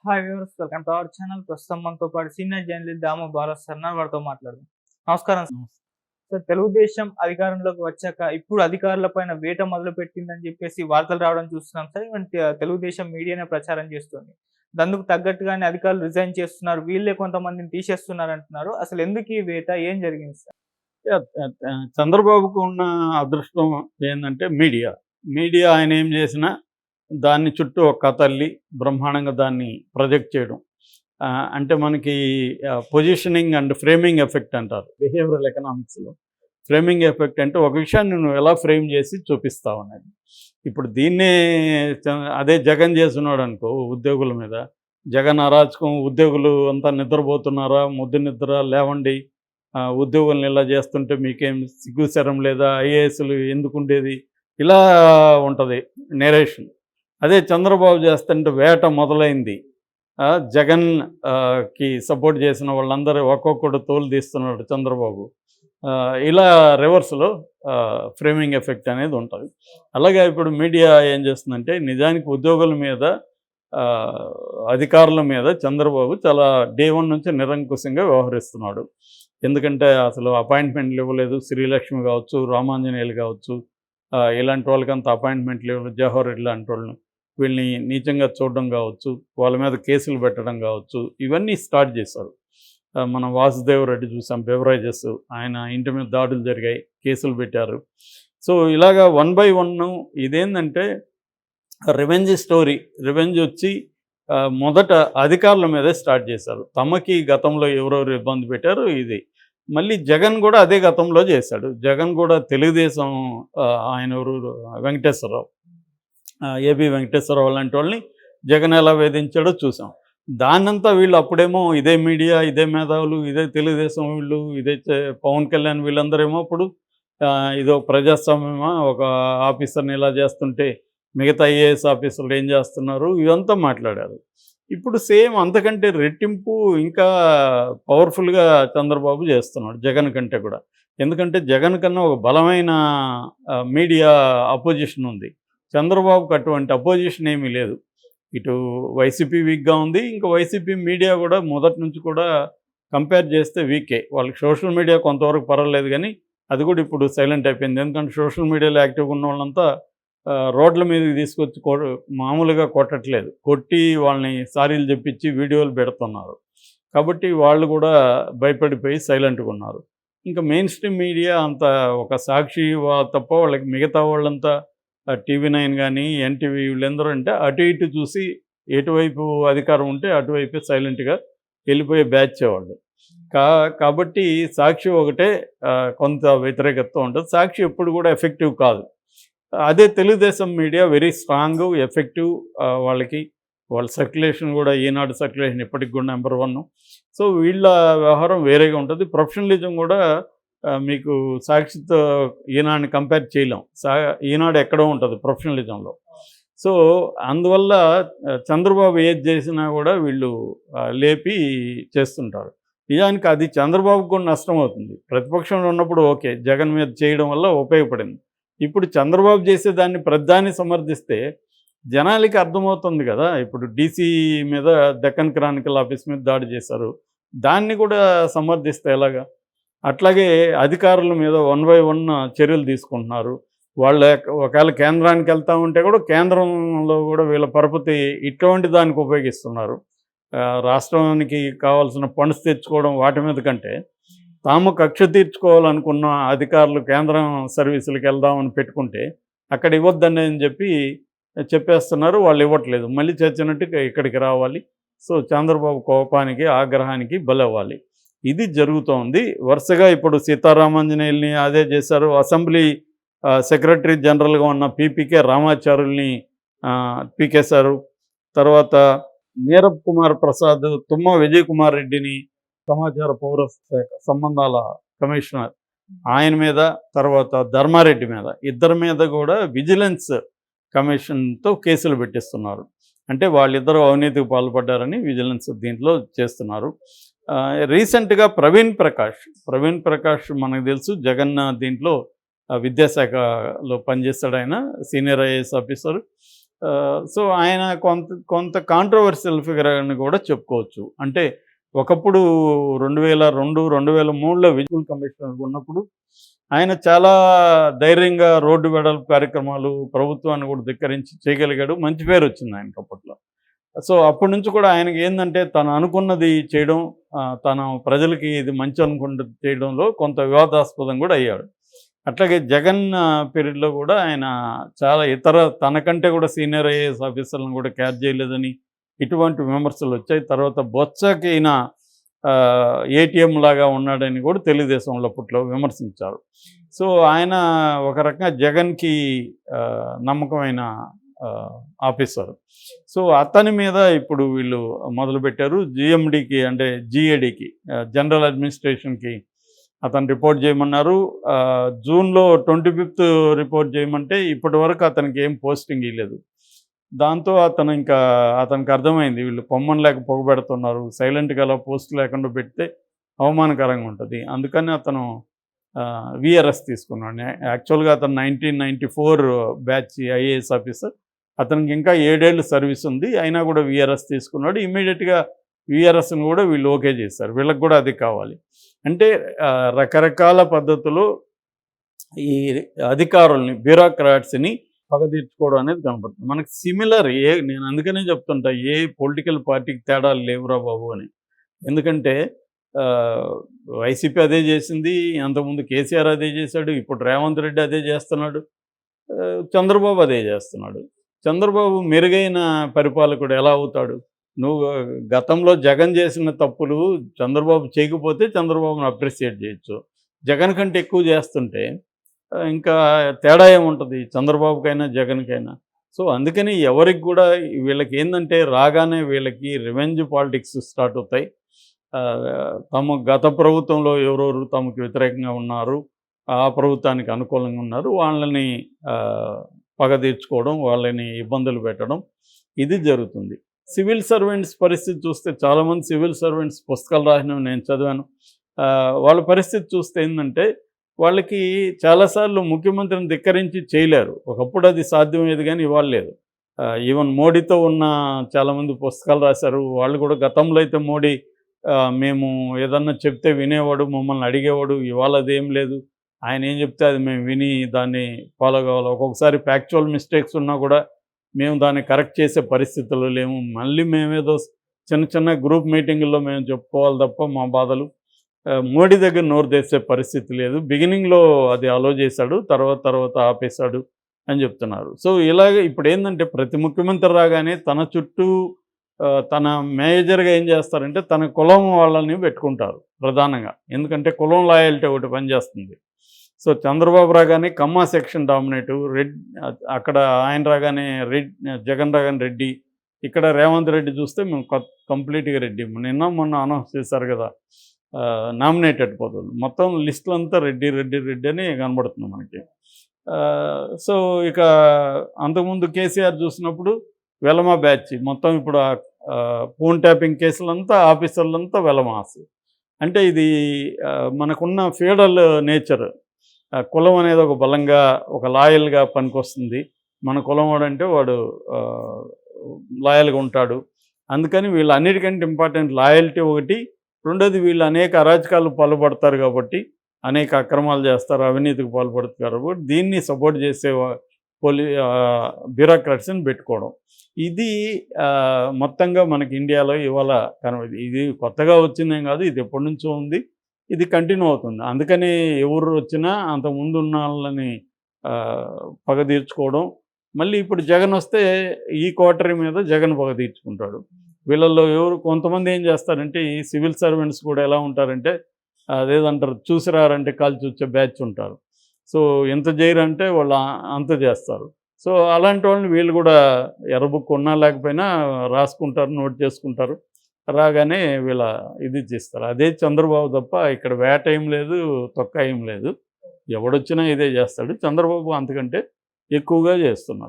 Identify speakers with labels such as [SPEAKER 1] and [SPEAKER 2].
[SPEAKER 1] Hi viewers, welcome to our channel. ప్రస్తుతం మనతో పాటు సీనియర్ జర్నలిస్ట్ దాము బాలా సర్నా వారితో మాట్లాడదాం. నమస్కారం సార్. తెలుగుదేశం అధికారంలోకి వచ్చాక ఇప్పుడు అధికారుల పైన వేట మొదలు పెట్టిందని చెప్పేసి వార్తలు రావడం చూస్తున్నాం సార్. ఇవంటి తెలుగుదేశం మీడియానే ప్రచారం చేస్తుంది. అందుకు తగ్గట్టుగానే అధికారులు రిజైన్ చేస్తున్నారు, వీళ్ళే కొంతమందిని తీసేస్తున్నారు అంటున్నారు. అసలు ఎందుకు ఈ వేట, ఏం జరిగింది సార్?
[SPEAKER 2] చంద్రబాబుకు ఉన్న అదృష్టం ఏంటంటే మీడియా ఆయన ఏం చేసినా దాన్ని చుట్టూ ఒక కథ అల్లి బ్రహ్మాండంగా దాన్ని ప్రొజెక్ట్ చేయడం. అంటే మనకి పొజిషనింగ్ అండ్ ఫ్రేమింగ్ ఎఫెక్ట్ అంటారు బిహేవియరల్ ఎకనామిక్స్లో. ఫ్రేమింగ్ ఎఫెక్ట్ అంటే ఒక విషయాన్ని నువ్వు ఎలా ఫ్రేమ్ చేసి చూపిస్తావు అనేది. ఇప్పుడు దీన్నే అదే జగన్ చేస్తున్నాడు అనుకో ఉద్యోగుల మీద. జగన్ అరాచకం, ఉద్యోగులు అంతా నిద్రపోతున్నారా, ముద్దు నిద్ర లేవండి, ఉద్యోగులను ఇలా చేస్తుంటే మీకేం సిగ్గుశరం లేదా, ఐఏఎస్లు ఎందుకు ఉండేది, ఇలా ఉంటుంది నేరేషన్. అదే చంద్రబాబు చేస్తుంటే వేట మొదలైంది. జగన్ కి సపోర్ట్ చేసిన వాళ్ళందరూ ఒక్కొక్కడు తోలు తీస్తున్నాడు చంద్రబాబు. ఇలా రివర్స్లో ఫ్రేమింగ్ ఎఫెక్ట్ అనేది ఉంటుంది. అలాగే ఇప్పుడు మీడియా ఏం చేస్తుందంటే నిజానికి ఉద్యోగుల మీద, అధికారుల మీద చంద్రబాబు చాలా డే 1 నుంచి నిరంకుశంగా వ్యవహరిస్తున్నాడు. ఎందుకంటే అసలు అపాయింట్మెంట్లు ఇవ్వలేదు. శ్రీలక్ష్మి కావచ్చు, రామాంజనేయులు కావచ్చు, ఇలాంటి వాళ్ళకంత అపాయింట్మెంట్లు ఇవ్వలేదు. జవహర్ రెడ్డి లాంటి వాళ్ళని వీళ్ళని నీచంగా చూడడం కావచ్చు, వాళ్ళ మీద కేసులు పెట్టడం కావచ్చు, ఇవన్నీ స్టార్ట్ చేశారు. మనం వాసుదేవ్ రెడ్డి చూసాం, బెవరేజెస్, ఆయన ఇంటి మీద దాడులు జరిగాయి, కేసులు పెట్టారు. సో ఇలాగా 1 by 1 ఇదేంటంటే రివెంజ్ స్టోరీ. రివెంజ్ వచ్చి మొదట అధికారుల మీదే స్టార్ట్ చేశారు. తమకి గతంలో ఎవరెవరు ఇబ్బంది పెట్టారు ఇది. మళ్ళీ జగన్ కూడా అదే గతంలో చేశాడు. జగన్ కూడా తెలుగుదేశం ఆయన ఎవరు వెంకటేశ్వరరావు, ఏబి వెంకటేశ్వరరావు లాంటి వాళ్ళని జగన్ ఎలా వేధించాడో చూసాం. దాన్నంతా వీళ్ళు అప్పుడేమో ఇదే మీడియా, ఇదే మేధావులు, ఇదే తెలుగుదేశం వీళ్ళు, ఇదే పవన్ కళ్యాణ్ వీళ్ళందరేమో అప్పుడు ఇదో ప్రజాస్వామ్యమా, ఒక ఆఫీసర్ని ఇలా చేస్తుంటే మిగతా ఐఏఎస్ ఆఫీసర్లు ఏం చేస్తున్నారు, ఇదంతా మాట్లాడారు. ఇప్పుడు సేమ్ అంతకంటే రెట్టింపు ఇంకా పవర్ఫుల్గా చంద్రబాబు చేస్తున్నాడు జగన్ కంటే కూడా. ఎందుకంటే జగన్ కన్నా ఒక బలమైన మీడియా అపోజిషన్ ఉంది. చంద్రబాబుకు అటువంటి అపోజిషన్ ఏమీ లేదు. ఇటు వైసీపీ వీక్గా ఉంది, ఇంకా వైసీపీ మీడియా కూడా మొదటి నుంచి కూడా కంపేర్ చేస్తే వీకే. వాళ్ళకి సోషల్ మీడియా కొంతవరకు పర్వాలేదు, కానీ అది కూడా ఇప్పుడు సైలెంట్ అయిపోయింది. ఎందుకంటే సోషల్ మీడియాలో యాక్టివ్గా ఉన్న వాళ్ళంతా రోడ్ల మీదకి తీసుకొచ్చి మామూలుగా కొట్టట్లేదు, కొట్టి వాళ్ళని సారీలు చెప్పించి వీడియోలు పెడుతున్నారు. కాబట్టి వాళ్ళు కూడా భయపడిపోయి సైలెంట్గా ఉన్నారు. ఇంకా మెయిన్ స్ట్రీమ్ మీడియా అంత ఒక సాక్షి తప్ప వాళ్ళకి మిగతా వాళ్ళంతా TV9 కానీ ఎన్టీవీ వీళ్ళందరూ అంటే అటు ఇటు చూసి ఎటువైపు అధికారం ఉంటే అటువైపే సైలెంట్గా వెళ్ళిపోయే బ్యాచ్ వాళ్ళు. కాబట్టి సాక్షి ఒకటే కొంత వ్యతిరేకత ఉంటుంది. సాక్షి ఎప్పుడు కూడా ఎఫెక్టివ్ కాదు. అదే Telugu Desam media very strong, effective. వాళ్ళ సర్క్యులేషన్ కూడా, ఈనాడు సర్క్యులేషన్ ఇప్పటికి కూడా నెంబర్ 1. సో వీళ్ళ వ్యవహారం వేరేగా ఉంటుంది. ప్రొఫెషనలిజం కూడా మీకు సాక్షితో ఈనాడుని కంపేర్ చేయలేం. ఈనాడు ఎక్కడో ఉంటుంది ప్రొఫెషనలిజంలో. సో అందువల్ల చంద్రబాబు ఏది చేసినా కూడా వీళ్ళు లేపి చేస్తుంటారు. నిజానికి అది చంద్రబాబుకు కూడా నష్టం అవుతుంది. ప్రతిపక్షంలో ఉన్నప్పుడు ఓకే, జగన్ మీద చేయడం వల్ల ఉపయోగపడింది. ఇప్పుడు చంద్రబాబు చేసేదాన్ని ప్రధాని సమర్థిస్తే జనాలకి అర్థమవుతుంది కదా. ఇప్పుడు డీసీ మీద, డెక్కన్ క్రానికల్ ఆఫీస్ మీద దాడి చేశారు, దాన్ని కూడా సమర్థిస్తే ఎలాగా? అట్లాగే అధికారుల మీద 1 by 1 చర్యలు తీసుకుంటున్నారు. వాళ్ళు ఒకవేళ కేంద్రానికి వెళ్తూ ఉంటే కూడా కేంద్రంలో కూడా వీళ్ళ పరపతి ఇటువంటి దానికి ఉపయోగిస్తున్నారు. రాష్ట్రానికి కావాల్సిన ఫండ్స్ తెచ్చుకోవడం వాటి మీద కంటే తాము కక్ష తీర్చుకోవాలనుకున్న అధికారులు కేంద్రం సర్వీసులకు వెళ్దామని పెట్టుకుంటే అక్కడ ఇవ్వద్దని అని చెప్పేస్తున్నారు. వాళ్ళు ఇవ్వట్లేదు, మళ్ళీ చచ్చినట్టు ఇక్కడికి రావాలి. సో చంద్రబాబు కోపానికి, ఆగ్రహానికి బలవ్వాలి. ఇది జరుగుతోంది వరుసగా. ఇప్పుడు సీతారామాంజనేయుల్ని అదే చేశారు. అసెంబ్లీ సెక్రటరీ జనరల్గా ఉన్న పీపీకే రామాచారుల్ని పీకేశారు. తర్వాత నీరబ్ కుమార్ ప్రసాద్, తుమ్మ విజయ్ కుమార్ రెడ్డిని సమాచార పౌర సంబంధాల కమిషనర్ ఆయన మీద, తర్వాత ధర్మారెడ్డి మీద, ఇద్దరి మీద కూడా విజిలెన్స్ కమిషన్తో కేసులు పెట్టిస్తున్నారు. అంటే వాళ్ళిద్దరూ అవినీతికి పాల్పడ్డారని విజిలెన్స్ దీంట్లో చేస్తున్నారు. రీసెంట్గా ప్రవీణ్ ప్రకాష్ మనకు తెలుసు, జగన్ దీంట్లో విద్యాశాఖలో పనిచేస్తాడు. ఆయన సీనియర్ ఐఏఎస్ ఆఫీసర్. సో ఆయన కొంత కొంత కాంట్రవర్షియల్ ఫిగర్ అని కూడా చెప్పుకోవచ్చు. అంటే ఒకప్పుడు 2002, 2003లో విజిలెన్స్ కమిషనర్ ఉన్నప్పుడు ఆయన చాలా ధైర్యంగా రోడ్డు వెడల్పు కార్యక్రమాలు ప్రభుత్వాన్ని కూడా ధిక్కరించి చేయగలిగాడు. మంచి పేరు వచ్చింది ఆయనకి అప్పట్లో. సో అప్పటి నుంచి కూడా ఆయనకి ఏందంటే తను అనుకున్నది చేయడం, తను ప్రజలకి ఇది మంచి అనుకున్నది చేయడంలో కొంత వివాదాస్పదం కూడా అయ్యాడు. అట్లాగే జగన్ పీరియడ్లో కూడా ఆయన చాలా ఇతర తనకంటే కూడా సీనియర్ ఐఏఎస్ ఆఫీసర్లను కూడా క్యాచ్ చేయలేదని ఇటువంటి విమర్శలు వచ్చాయి. తర్వాత బొత్సకి ఈయన ఏటీఎం లాగా ఉన్నాడని కూడా తెలుగుదేశంలో అప్పట్లో విమర్శించారు. సో ఆయన ఒక రకంగా జగన్కి నమ్మకమైన ఆఫీసర్. సో అతని మీద ఇప్పుడు వీళ్ళు మొదలుపెట్టారు. జిఎండికి అంటే జిఏడికి జనరల్ అడ్మినిస్ట్రేషన్కి అతను రిపోర్ట్ చేయమన్నారు. జూన్లో 25th రిపోర్ట్ చేయమంటే ఇప్పటి వరకు అతనికి ఏం పోస్టింగ్ ఇవ్వలేదు. దాంతో అతనికి అర్థమైంది వీళ్ళు పొమ్మని లేక పొగబెడుతున్నారు, సైలెంట్గా అలా పోస్ట్ లేకుండా పెడితే అవమానకరంగా ఉంటుంది. అందుకని అతను విఆర్ఎస్ తీసుకున్నాడు. యాక్చువల్గా అతను 1994 బ్యాచ్ ఐఏఎస్ ఆఫీసర్. అతనికి ఇంకా 7 ఏళ్ళు సర్వీస్ ఉంది, అయినా కూడా విఆర్ఎస్ తీసుకున్నాడు. ఇమ్మీడియట్గా విఆర్ఎస్ని కూడా వీళ్ళు ఓకే చేశారు. వీళ్ళకి కూడా అది కావాలి. అంటే రకరకాల పద్ధతులు ఈ అధికారుల్ని, బ్యూరోక్రాట్స్ని పగదీర్చుకోవడం అనేది కనపడుతుంది మనకి. సిమిలర్ నేను అందుకనే చెప్తుంటా, ఏ పొలిటికల్ పార్టీకి తేడాలు లేవురా బాబు అని. ఎందుకంటే వైసీపీ అదే చేసింది, అంతకుముందు కేసీఆర్ అదే చేశాడు, ఇప్పుడు రేవంత్ రెడ్డి అదే చేస్తున్నాడు, చంద్రబాబు అదే చేస్తున్నాడు. చంద్రబాబు మెరుగైన పరిపాలకుడు ఎలా అవుతాడు? నువ్వు గతంలో జగన్ చేసిన తప్పులు చంద్రబాబు చేయకపోతే చంద్రబాబును అప్రిషియేట్ చేయొచ్చు. జగన్ కంటే ఎక్కువ చేస్తుంటే ఇంకా తేడా ఏముంటుంది చంద్రబాబుకైనా జగన్కైనా? సో అందుకని ఎవరికి కూడా వీళ్ళకి ఏంటంటే రాగానే వీళ్ళకి రివెంజ్ పాలిటిక్స్ స్టార్ట్ అవుతాయి. తమ గత ప్రభుత్వంలో ఎవరెవరు తమకు వ్యతిరేకంగా ఉన్నారు, ఆ ప్రభుత్వానికి అనుకూలంగా ఉన్నారు, వాళ్ళని పగ తీర్చుకోవడం, వాళ్ళని ఇబ్బందులు పెట్టడం, ఇది జరుగుతుంది. సివిల్ సర్వెంట్స్ పరిస్థితి చూస్తే చాలామంది సివిల్ సర్వెంట్స్ పుస్తకాలు రాసినవి నేను చదివాను. వాళ్ళ పరిస్థితి చూస్తే ఏంటంటే వాళ్ళకి చాలాసార్లు ముఖ్యమంత్రిని ధిక్కరించి చేయలేరు. ఒకప్పుడు అది సాధ్యమయ్యేది కానీ ఇవాళ లేదు. ఈవెన్ మోడీతో ఉన్న చాలామంది పుస్తకాలు రాశారు. వాళ్ళు కూడా గతంలో అయితే మోడీ మేము ఏదన్నా చెప్తే వినేవాడు, మమ్మల్ని అడిగేవాడు. ఇవాళ అదేం లేదు. ఆయన ఏం చెప్తే అది మేము విని దాన్ని ఫాలో కావాలి. ఒక్కొక్కసారి ఫ్యాక్చువల్ మిస్టేక్స్ ఉన్నా కూడా మేము దాన్ని కరెక్ట్ చేసే పరిస్థితుల్లో లేము. మళ్ళీ మేమేదో చిన్న చిన్న గ్రూప్ మీటింగుల్లో మేము చెప్పుకోవాలి తప్ప మా బాధలు. మోడీ దగ్గర నోరు తెచ్చే పరిస్థితి లేదు. బిగినింగ్లో అది అలో చేశాడు, తర్వాత ఆపేశాడు అని చెప్తున్నారు. సో ఇలాగే ఇప్పుడు ఏంటంటే ప్రతి ముఖ్యమంత్రి రాగానే తన చుట్టూ తన మేజర్గా ఏం చేస్తారంటే తన కులం వాళ్ళని పెట్టుకుంటారు ప్రధానంగా. ఎందుకంటే కులం లాయల్టీ ఒకటి పనిచేస్తుంది. సో చంద్రబాబు రాగానే కమ్మా సెక్షన్ డామినేటు, అక్కడ ఆయన రాగానే జగన్ రాగానే రెడ్డి, ఇక్కడ రేవంత్ రెడ్డి చూస్తే మేము కంప్లీట్గా రెడ్డి. మొన్న అనౌన్స్ చేశారు కదా నామినేటెడ్ పదవులు, మొత్తం లిస్టులంతా రెడ్డి అని కనబడుతుంది మనకి. సో ఇక అంతకుముందు కేసీఆర్ చూసినప్పుడు వెలమ బ్యాచ్ మొత్తం. ఇప్పుడు ఫోన్ ట్యాపింగ్ కేసులంతా ఆఫీసర్లంతా వెలమాస్. అంటే ఇది మనకున్న ఫీడల్ నేచర్. కులం అనేది ఒక బలంగా ఒక లాయల్గా పనికొస్తుంది. మన కులం వాడంటే వాడు లాయల్గా ఉంటాడు. అందుకని వీళ్ళు అన్నిటికంటే ఇంపార్టెంట్ లాయల్టీ ఒకటి. రెండోది వీళ్ళు అనేక అరాచకాలు పాల్పడతారు కాబట్టి, అనేక అక్రమాలు చేస్తారు, అవినీతికి పాల్పడతారు కాబట్టి దీన్ని సపోర్ట్ చేసే బ్యూరోక్రాట్స్ని పెట్టుకోవడం. ఇది మొత్తంగా మనకి ఇండియాలో ఇవాళ ఇది కొత్తగా వచ్చిందేం కాదు, ఇది ఎప్పటి నుంచో ఉంది, ఇది కంటిన్యూ అవుతుంది. అందుకని ఎవరు వచ్చినా అంతకుముందు ఉన్న వాళ్ళని పగ తీర్చుకోవడం. మళ్ళీ ఇప్పుడు జగన్ వస్తే ఈ క్వార్టరీ మీద జగన్ పగ తీర్చుకుంటాడు. వీళ్ళల్లో కొంతమంది ఏం చేస్తారంటే ఈ సివిల్ సర్వెంట్స్ కూడా ఎలా ఉంటారంటే అదేదంటారు, చూసిరారంటే కాల్చి వచ్చే బ్యాచ్ ఉంటారు. సో ఎంత చేయరంటే వాళ్ళు అంత చేస్తారు. సో అలాంటి వాళ్ళని వీళ్ళు కూడా ఎర్రబుక్ ఉన్నా లేకపోయినా రాసుకుంటారు, నోట్ చేసుకుంటారు, రాగానే వీళ్ళ ఇది చేస్తారు. అదే చంద్రబాబు తప్ప ఇక్కడ వేట ఏం లేదు, తొక్క ఏం లేదు. ఎవడొచ్చినా ఇదే చేస్తాడు. చంద్రబాబు అంతకంటే ఎక్కువగా చేస్తున్నాడు.